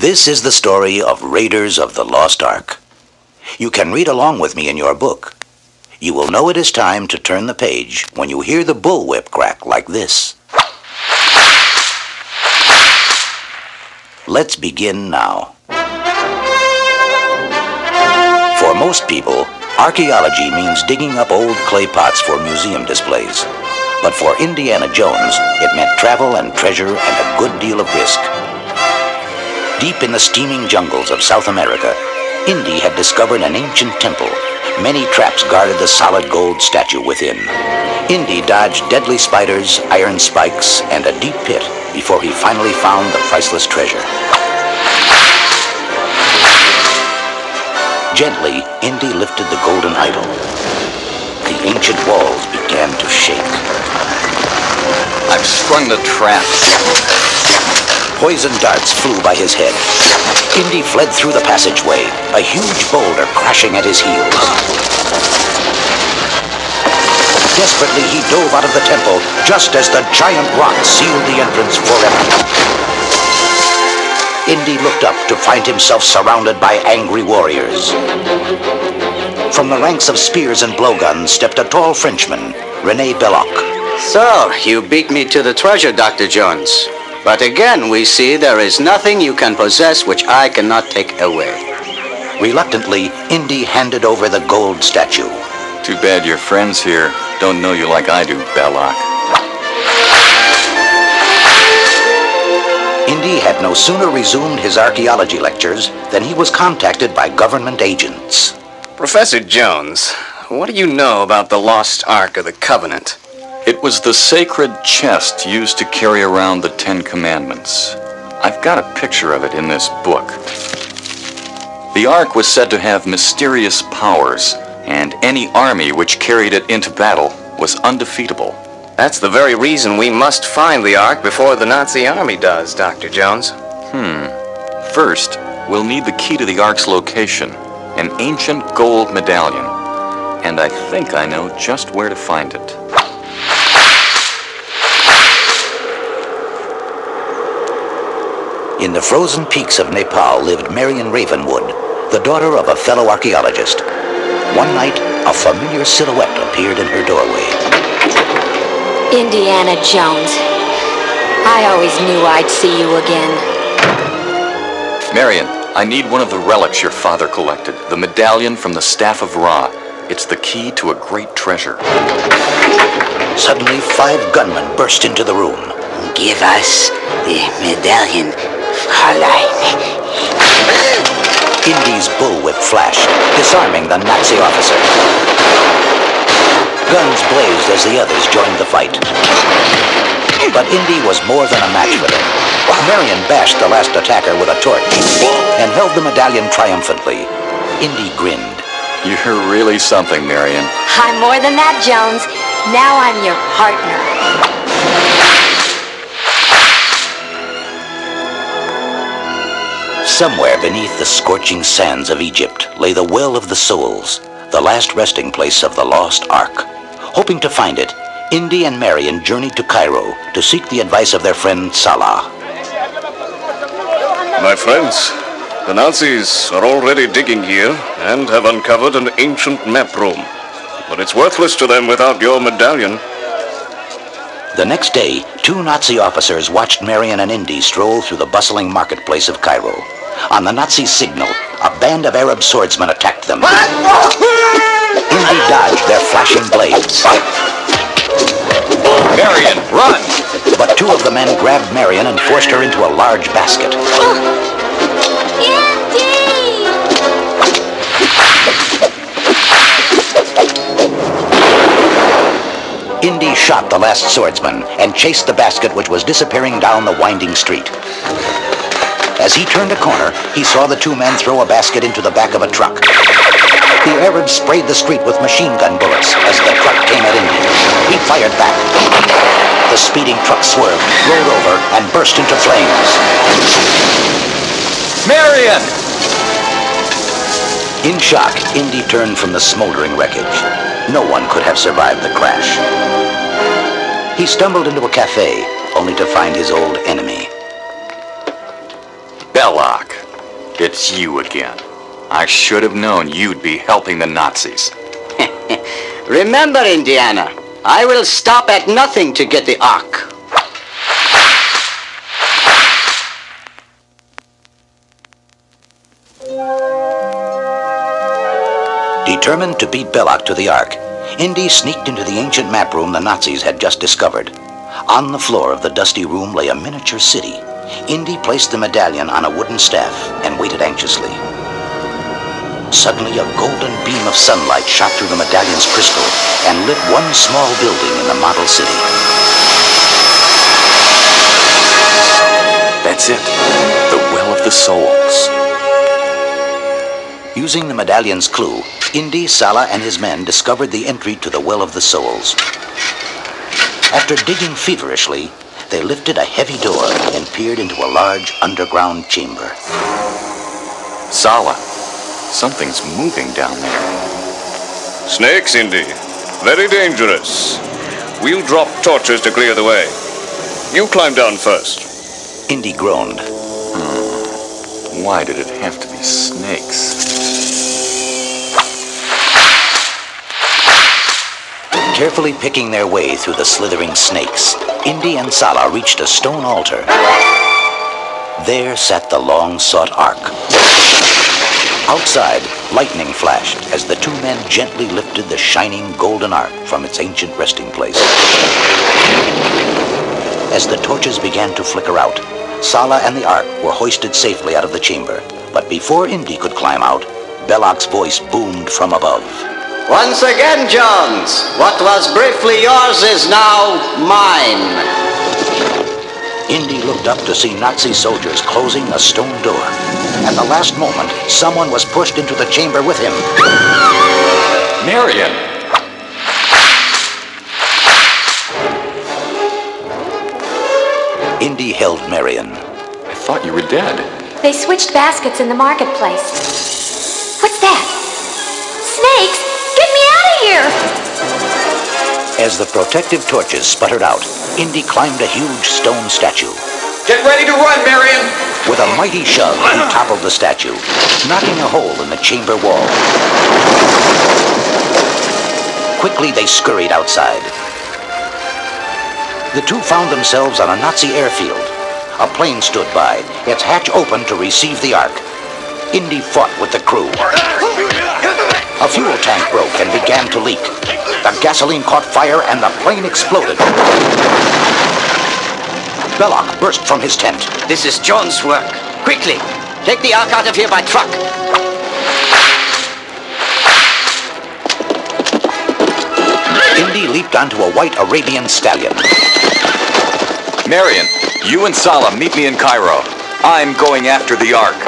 This is the story of Raiders of the Lost Ark. You can read along with me in your book. You will know it is time to turn the page when you hear the bullwhip crack like this. Let's begin now. For most people, archaeology means digging up old clay pots for museum displays. But for Indiana Jones, it meant travel and treasure and a good deal of risk. Deep in the steaming jungles of South America, Indy had discovered an ancient temple. Many traps guarded the solid gold statue within. Indy dodged deadly spiders, iron spikes, and a deep pit before he finally found the priceless treasure. Gently, Indy lifted the golden idol. The ancient walls began to shake. I've sprung the trap. Poison darts flew by his head. Indy fled through the passageway, a huge boulder crashing at his heels. Desperately, he dove out of the temple just as the giant rock sealed the entrance forever. Indy looked up to find himself surrounded by angry warriors. From the ranks of spears and blowguns stepped a tall Frenchman, René Belloc. So, you beat me to the treasure, Dr. Jones. But again, we see there is nothing you can possess which I cannot take away. Reluctantly, Indy handed over the gold statue. Too bad your friends here don't know you like I do, Belloc. Indy had no sooner resumed his archaeology lectures than he was contacted by government agents. Professor Jones, what do you know about the Lost Ark of the Covenant? It was the sacred chest used to carry around the Ten Commandments. I've got a picture of it in this book. The Ark was said to have mysterious powers, and any army which carried it into battle was undefeatable. That's the very reason we must find the Ark before the Nazi army does, Dr. Jones. First, we'll need the key to the Ark's location, an ancient gold medallion. And I think I know just where to find it. In the frozen peaks of Nepal lived Marion Ravenwood, the daughter of a fellow archaeologist. One night, a familiar silhouette appeared in her doorway. Indiana Jones. I always knew I'd see you again. Marion, I need one of the relics your father collected, the medallion from the Staff of Ra. It's the key to a great treasure. Suddenly, 5 gunmen burst into the room. Give us the medallion, Fräulein. Indy's bullwhip flashed, disarming the Nazi officer. Guns blazed as the others joined the fight. But Indy was more than a match for them. Marion bashed the last attacker with a torch and held the medallion triumphantly. Indy grinned. You're really something, Marion. I'm more than that, Jones. Now I'm your partner. Somewhere beneath the scorching sands of Egypt lay the Well of the Souls, the last resting place of the Lost Ark. Hoping to find it, Indy and Marion journeyed to Cairo to seek the advice of their friend Salah. My friends, the Nazis are already digging here and have uncovered an ancient map room. But it's worthless to them without your medallion. The next day, 2 Nazi officers watched Marion and Indy stroll through the bustling marketplace of Cairo. On the Nazi signal, a band of Arab swordsmen attacked them. Indy dodged their flashing blades. Marion, run! But 2 of the men grabbed Marion and forced her into a large basket. Indy shot the last swordsman and chased the basket which was disappearing down the winding street. As he turned a corner, he saw the 2 men throw a basket into the back of a truck. The Arabs sprayed the street with machine gun bullets as the truck came at Indy. He fired back. The speeding truck swerved, rolled over, and burst into flames. Marion! In shock, Indy turned from the smoldering wreckage. No one could have survived the crash. He stumbled into a cafe, only to find his old enemy. Belloc, it's you again. I should have known you'd be helping the Nazis. Remember, Indiana, I will stop at nothing to get the Ark. Determined to beat Belloc to the Ark, Indy sneaked into the ancient map room the Nazis had just discovered. On the floor of the dusty room lay a miniature city. Indy placed the medallion on a wooden staff and waited anxiously. Suddenly, a golden beam of sunlight shot through the medallion's crystal and lit one small building in the model city. That's it. The Well of the Souls. Using the medallion's clue, Indy, Sala, and his men discovered the entry to the Well of the Souls. After digging feverishly, they lifted a heavy door and peered into a large underground chamber. Sala, something's moving down there. Snakes, Indy. Very dangerous. We'll drop torches to clear the way. You climb down first. Indy groaned. Why did it have to be snakes? Carefully picking their way through the slithering snakes, Indy and Sala reached a stone altar. There sat the long-sought Ark. Outside, lightning flashed as the two men gently lifted the shining golden Ark from its ancient resting place. As the torches began to flicker out, Sala and the Ark were hoisted safely out of the chamber. But before Indy could climb out, Belloc's voice boomed from above. Once again, Jones, what was briefly yours is now mine. Indy looked up to see Nazi soldiers closing a stone door. At the last moment, someone was pushed into the chamber with him. Marion! Indy held Marion. I thought you were dead. They switched baskets in the marketplace. What's that? Snakes! Get me out of here! As the protective torches sputtered out, Indy climbed a huge stone statue. Get ready to run, Marion! With a mighty shove, he toppled the statue, knocking a hole in the chamber wall. Quickly, they scurried outside. The two found themselves on a Nazi airfield. A plane stood by, its hatch open to receive the Ark. Indy fought with the crew. A fuel tank broke and began to leak. The gasoline caught fire and the plane exploded. Belloc burst from his tent. This is Jones' work. Quickly, take the Ark out of here by truck. Indy leaped onto a white Arabian stallion. Marion, you and Sala meet me in Cairo. I'm going after the Ark.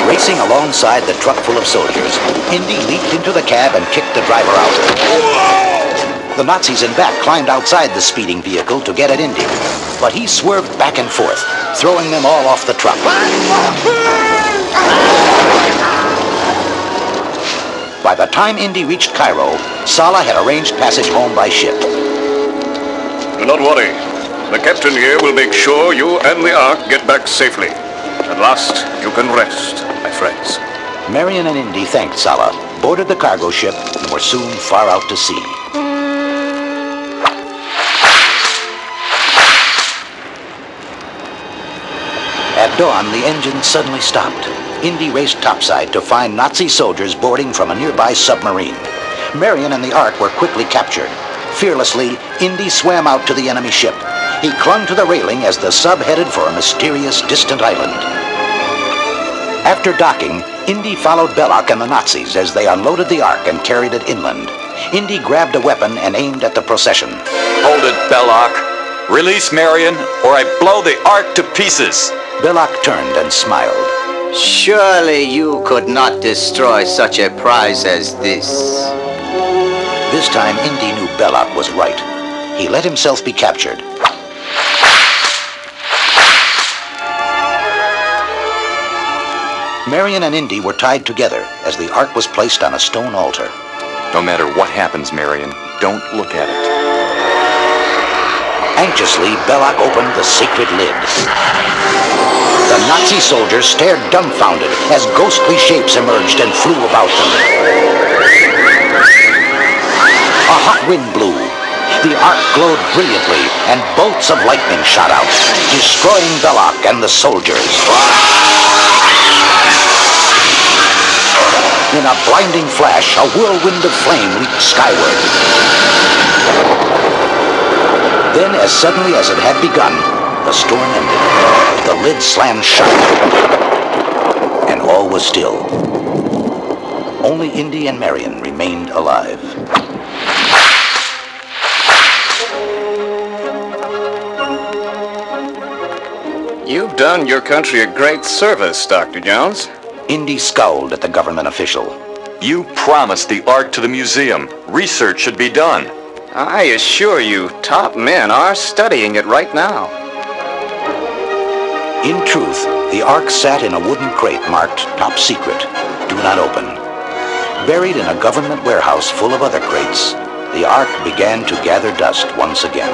Racing alongside the truck full of soldiers, Indy leaped into the cab and kicked the driver out. The Nazis in back climbed outside the speeding vehicle to get at Indy, but he swerved back and forth, throwing them all off the truck. By the time Indy reached Cairo, Sala had arranged passage home by ship. Do not worry. The captain here will make sure you and the Ark get back safely. At last, you can rest, my friends. Marion and Indy thanked Sala, boarded the cargo ship, and were soon far out to sea. At dawn, the engine suddenly stopped. Indy raced topside to find Nazi soldiers boarding from a nearby submarine. Marion and the Ark were quickly captured. Fearlessly, Indy swam out to the enemy ship. He clung to the railing as the sub headed for a mysterious, distant island. After docking, Indy followed Belloc and the Nazis as they unloaded the Ark and carried it inland. Indy grabbed a weapon and aimed at the procession. Hold it, Belloc. Release Marion, or I blow the Ark to pieces. Belloc turned and smiled. Surely you could not destroy such a prize as this. This time, Indy knew Belloc was right. He let himself be captured. Marion and Indy were tied together as the Ark was placed on a stone altar. No matter what happens, Marion, don't look at it. Anxiously, Belloc opened the sacred lid. The Nazi soldiers stared dumbfounded as ghostly shapes emerged and flew about them. A hot wind blew. The Ark glowed brilliantly, and bolts of lightning shot out, destroying Belloc and the soldiers. In a blinding flash, a whirlwind of flame leaped skyward. Then, as suddenly as it had begun, the storm ended. The lid slammed shut, and all was still. Only Indy and Marion remained alive. You've done your country a great service, Dr. Jones. Indy scowled at the government official. You promised the Ark to the museum. Research should be done. I assure you, top men are studying it right now. In truth, the Ark sat in a wooden crate marked Top Secret, Do Not Open. Buried in a government warehouse full of other crates, the Ark began to gather dust once again.